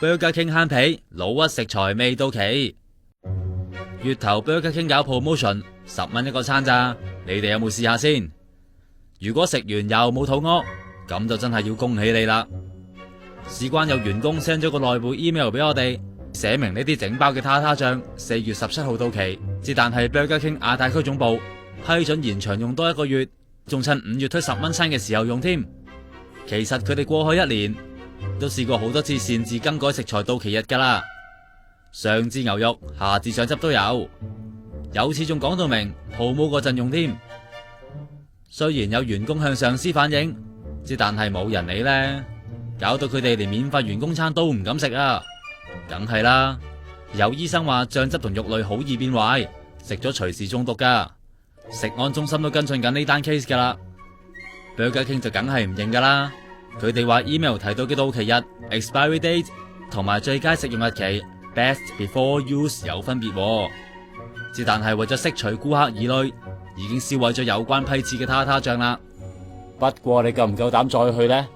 Burger King 慳皮，老屈食材未到期。月頭 Burger King 搞 promotion， 10蚊一個餐咋？你哋有冇試下先？如果食完又冇肚屙，咁就真係要恭喜你啦。事關有員工 send 咗個內部 email 俾我哋，寫明呢啲整包嘅塔塔醬4月17號到期，但係 Burger King 亞太區總部批准延長用多1個月，仲趁5月推10蚊餐嘅時候用添。其實佢哋過去1年都試過好多次擅自更改食材到期日噶啦，上至牛肉，下至醬汁都有次仲講到明 promo 嗰陣用添。雖然有員工向上司反映，但係冇人理呢，搞到佢哋連免費員工餐都唔敢食啊！梗係啦，有醫生話醬汁同肉類好易變壞，食咗隨時中毒噶。食安中心都跟進緊呢單 case 噶啦。Burger King 就梗係唔認噶啦，佢哋話 email 提到嘅到期日 expiry date 同埋最佳食用日期 best before use 有分別喎，但係為咗釋除顧客疑慮，已經銷毀咗有關批次嘅塔塔醬啦。不過你夠唔夠膽再去呢？